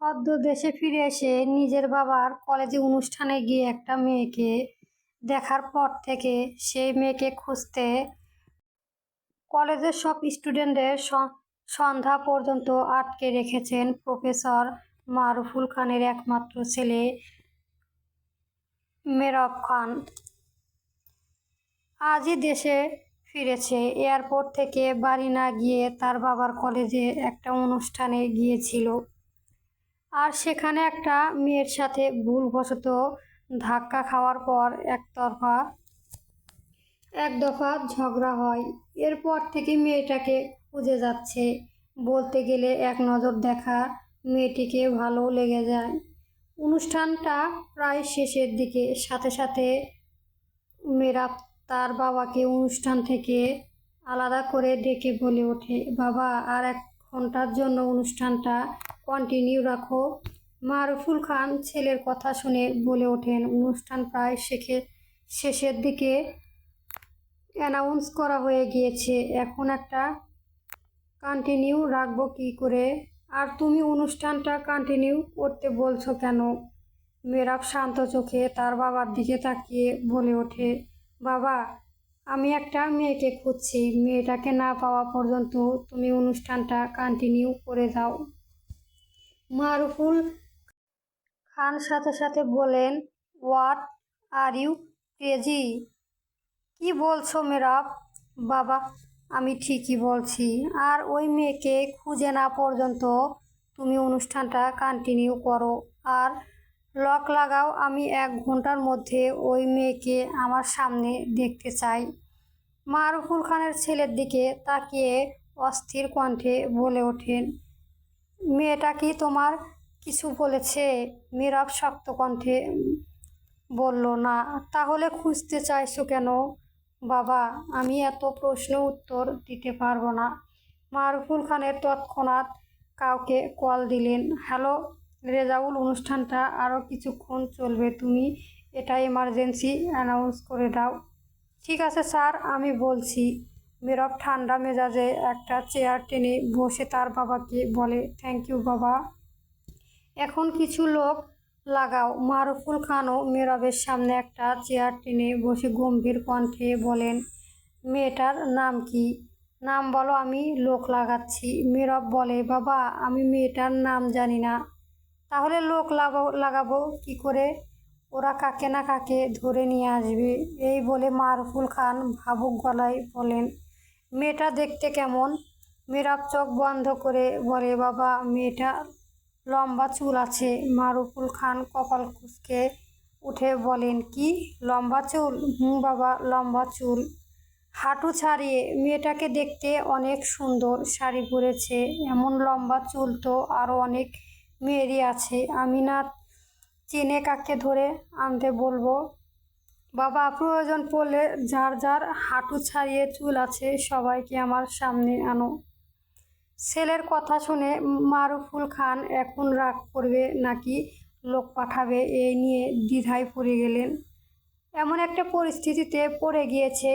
সদ্য দেশে ফিরে এসে নিজের বাবার কলেজে অনুষ্ঠানে গিয়ে একটা মেয়েকে দেখার পর থেকে সেই মেয়েকে খুঁজতে কলেজের সব স্টুডেন্টদের সন্ধ্যা পর্যন্ত আটকে রেখেছেন প্রফেসর মারুফুল খানের একমাত্র ছেলে মেহরাব খান। আজই দেশে ফিরেছে। এয়ারপোর্ট থেকে বাড়ি না গিয়ে তার বাবার কলেজে একটা অনুষ্ঠানে গিয়েছিল। আর সেখানে একটা মেয়ের সাথে ভুলবশত ধাক্কা খাওয়ার পর এক দফা ঝগড়া হয়। এরপর থেকে মেয়েটাকে খুঁজে যাচ্ছে। বলতে গেলে এক নজর দেখা মেয়েটিকে ভালো লেগে যায়। অনুষ্ঠানটা প্রায় শেষের দিকে। সাথে সাথে মেহরাব তার বাবাকে অনুষ্ঠান থেকে আলাদা করে ডেকে বলে ওঠে, বাবা, আর 1 ঘন্টার জন্য অনুষ্ঠানটা কন্টিনিউ রাখো। মারুফুল খান ছেলের কথা শুনে বলে ওঠেন, অনুষ্ঠান প্রায় শেষের দিকে। অ্যানাউন্স করা হয়ে গিয়েছে, এখন একটা কন্টিনিউ রাখবো কী করে? আর তুমি অনুষ্ঠানটা কন্টিনিউ করতে বলছো কেন? মেহরাব শান্ত চোখে তার বাবার দিকে তাকিয়ে বলে ওঠে, বাবা, আমি একটা মেয়েকে খুঁজছি। মেয়েটাকে না পাওয়া পর্যন্ত তুমি অনুষ্ঠানটা কন্টিনিউ করে যাও। মারুফুল খান সাথে সাথে বলেন, হোয়াট আর ইউ ক্রেজি? কি বলছো মেহরাব? বাবা, আমি ঠিকই বলছি। আর ওই মেয়েকে খুঁজে না পর্যন্ত তুমি অনুষ্ঠানটা কন্টিনিউ করো আর লক লাগাও। আমি 1 ঘন্টার মধ্যে ওই মেয়েকে আমার সামনে দেখতে চাই। মারুফুল খানের ছেলের দিকে তাকিয়ে অস্থির কণ্ঠে বলে ওঠেন, মেয়েটা কি তোমার কিছু বলেছে? মেহরাব শক্ত কণ্ঠে বলল, না। তাহলে খুঁজতে চাইছো কেন? বাবা, আমি এত প্রশ্ন উত্তর দিতে পারবো না। মারুফুল খানের তৎক্ষণাৎ কাউকে কল দিলেন। হ্যালো রেজাউল, অনুষ্ঠানটা আরও কিছুক্ষণ চলবে। তুমি এটা এমার্জেন্সি অ্যানাউন্স করে দাও। ঠিক আছে স্যার, আমি বলছি। মেহরাব ঠান্ডা মেজাজে একটা চেয়ার টেনে বসে তার বাবাকে বলে, থ্যাংক ইউ বাবা। এখন কিছু লোক লাগাও। মারুফুল খানও মেহরাবের সামনে একটা চেয়ার টেনে বসে গম্ভীর কণ্ঠে বলেন, মেয়েটার নাম কি? নাম বলো, আমি লোক লাগাচ্ছি। মেহরাব বলে, বাবা, আমি মেয়েটার নাম জানি না। তাহলে লোক লাগাবো কি করে? ওরা কাকে না কাকে ধরে নিয়ে আসবে। এই বলে মারুফুল খান ভাবুক গলায় বলেন, মেয়েটা দেখতে কেমন? মেহরাব চোখ বন্ধ করে বলে, বাবা, মেয়েটা লম্বা চুল আছে। মারুফুল খান কপাল কুঁচকে উঠে বলেন, কি লম্বা চুল? বাবা, লম্বা চুল, হাঁটু ছাড়িয়ে। মেয়েটাকে দেখতে অনেক সুন্দর, শাড়ি পরেছে। এমন লম্বা চুল তো আরও অনেক মেয়েরই আছে। আমি না চেনে কাকে ধরে আনতে বলবো? বাবা, প্রয়োজন পড়লে যার যার হাঁটু ছাড়িয়ে চুল আছে সবাইকে আমার সামনে আনো। ছেলের কথা শুনে মারুফুল খান এখন রাগ করবে নাকি লোক পাঠাবে এই নিয়ে দ্বিধায় পড়ে গেলেন। এমন একটা পরিস্থিতিতে পড়ে গিয়েছে,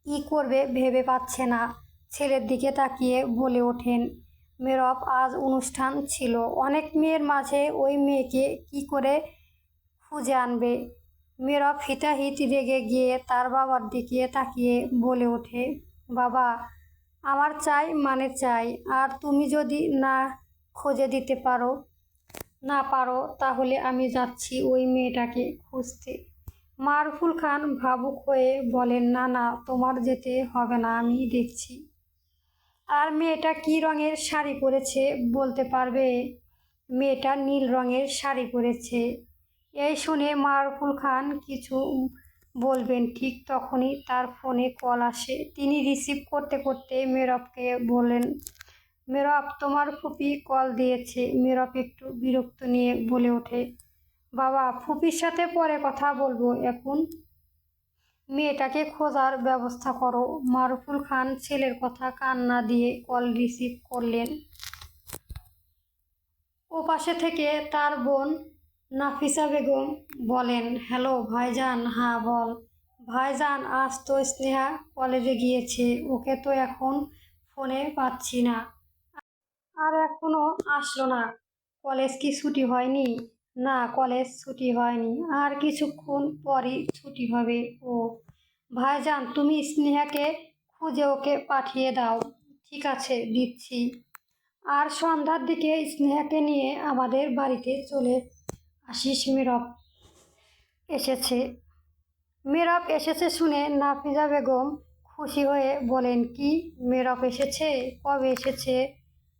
কি করবে ভেবে পাচ্ছে না। ছেলের দিকে তাকিয়ে বলে ওঠেন, মেহরাব, আজ অনুষ্ঠান ছিল। অনেক মেয়ের মাঝে ওই মেয়েকে কি করে খুঁজে আনবে? মেহরাব হিতাহিত রেগে গিয়ে তার বাবার দিকে তাকিয়ে বলে ওঠে, বাবা, আমার চাই মানে চাই। আর তুমি যদি না খুঁজে দিতে না পারো তাহলে আমি যাচ্ছি ওই মেয়েটাকে খুঁজতে। মারুফুল খান ভাবুক হয়ে বলেন, না না, তোমার যেতে হবে না, আমি দেখছি। আর মেয়েটা কি রঙের শাড়ি পরেছে বলতে পারবে? মেয়েটা নীল রঙের শাড়ি পরেছে। এই শুনে মারুফুল খান কিছু বলবেন ঠিক তখনই তার ফোনে কল আসে। তিনি রিসিভ করতে করতে মেহরাবকে বলেন, মেহরাব, তোমার ফুপি কল দিয়েছে। মেহরাব একটু বিরক্ত নিয়ে বলে ওঠে, বাবা, ফুপির সাথে পরে কথা বলবো, এখন মেয়েটাকে খোঁজার ব্যবস্থা করো। মারুফুল খান ছেলের কথা কান না দিয়ে কল রিসিভ করলেন। ওপাশে থেকে তার বোন নাফিসা বেগম বলেন, হ্যালো ভাইজান। হ্যাঁ বল। ভাইজান, আজ তো স্নেহা কলেজে গিয়েছে, ওকে তো এখন ফোনে পাচ্ছি না, আর এখনো আসলো না। কলেজ কি ছুটি হয়নি? না, কলেজ ছুটি হয়নি, আর কিছুক্ষণ পরই ছুটি হবে। ও ভাইজান, তুমি স্নেহাকে খুঁজে ওকে পাঠিয়ে দাও। ঠিক আছে, দিচ্ছি। আর সন্ধ্যার দিকে স্নেহাকে নিয়ে আমাদের বাড়িতে চলে আসিস। এসেছে মেরব এসেছে শুনে নাফিজা বেগম খুশি হয়ে বলেন, কি মেরব এসেছে? কবে এসেছে?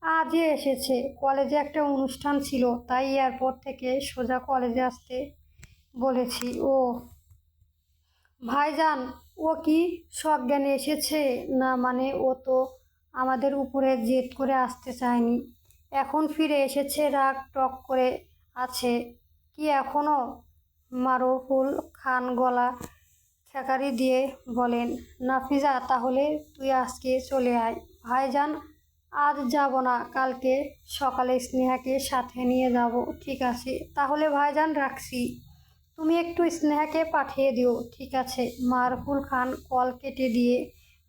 আজই এসেছে। কলেজে একটা অনুষ্ঠান ছিল, তাই এয়ারপোর্ট থেকে সোজা কলেজে আসতে বলেছি। ও ভাইজান, ও কি সজ্ঞানে এসেছে? না মানে, ও তো আমাদের উপরে জেদ করে আসতে চায়নি, এখন ফিরে এসেছে রাগ টক করে আছে। কি এখনো? মারুফুল খান গলা খেকারি দিয়ে বলেন। নাফিজা, তাহলে তুই আজকে চলে আয়। ভাইজান, আজ যাব না, কালকে সকালে স্নেহাকে সাথে নিয়ে যাব। ঠিক আছে, তাহলে ভাইজান রাখছি। তুমি একটু স্নেহাকে পাঠিয়ে দিও। ঠিক আছে। মারুফুল খান কল কেটে দিয়ে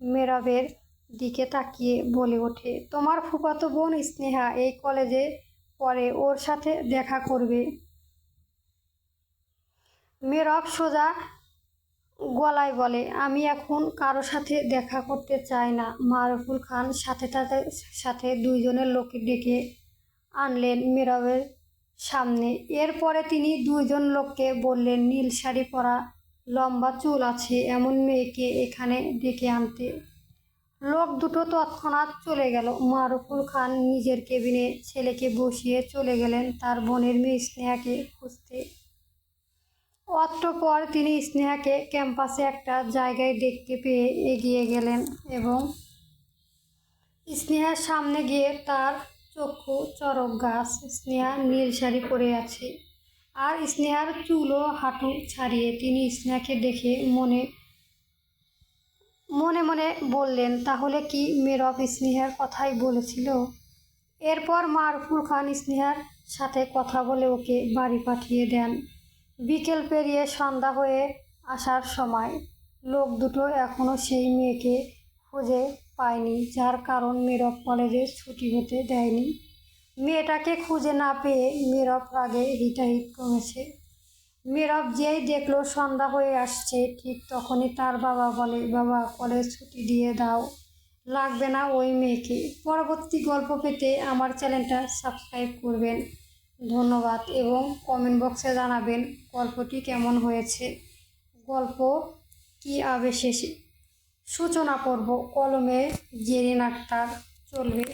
মেরবের দিকে তাকিয়ে বলে ওঠে, তোমার ফুফাতো বোন স্নেহা এই কলেজে পড়ে, ওর সাথে দেখা করবে। মেরব সোজা গলায় বলে, আমি এখন কারো সাথে দেখা করতে চাই না। মারুফুল খান সাথে সাথে দুইজনের লোককে ডেকে আনলেন মেরবের সামনে। এরপরে তিনি দুইজন লোককে বললেন, নীল শাড়ি পরা, লম্বা চুল আছে এমন মেয়েকে এখানে ডেকে আনতে। লোক দুটো তৎক্ষণাৎ চলে গেল। মারুফুল খান নিজের কেবিনে ছেলেকে বসিয়ে চলে গেলেন তার বোনের মেয়ে স্নেহাকে খুঁজতে। অতঃপর তিনি স্নেহাকে ক্যাম্পাসে একটা জায়গায় দেখতে পেয়ে এগিয়ে গেলেন এবং স্নেহার সামনে গিয়ে তার চক্ষু চড়ক গাছ। স্নেহা নীল শাড়ি পরে আছে, আর স্নেহার চুলও হাঁটু ছাড়িয়ে। তিনি স্নেহাকে দেখে মনে মনে বললেন, তাহলে কি মেরব স্নেহার কথাই বলেছিল? এরপর মারুফুল খান স্নেহার সাথে কথা বলে ওকে বাড়ি পাঠিয়ে দেন। বিকেল পেরিয়ে সন্ধ্যা হয়ে আসার সময় লোক দুটো এখনও সেই মেয়েকে খুঁজে পায়নি, যার কারণ মেরব কলেজে ছুটি হতে দেয়নি। মেয়েটাকে খুঁজে না পেয়ে মেরব রাগে হিতাহিত কমেছে। মেরব যেই দেখলো সন্ধ্যা হয়ে আসছে, ঠিক তখনই তার বাবা বলে, বাবা, কলেজ ছুটি দিয়ে দাও, লাগবে না ওই মেয়েকে। পরবর্তী গল্প পেতে আমার চ্যানেলটা সাবস্ক্রাইব করবেন। ধন্যবাদ, এবং কমেন্ট বক্সে জানাবেন গল্পটি কেমন হয়েছে। গল্প কি আবে শেষে? সূচনা পর্ব, কলমে জেরিন আক্তার। চলবে।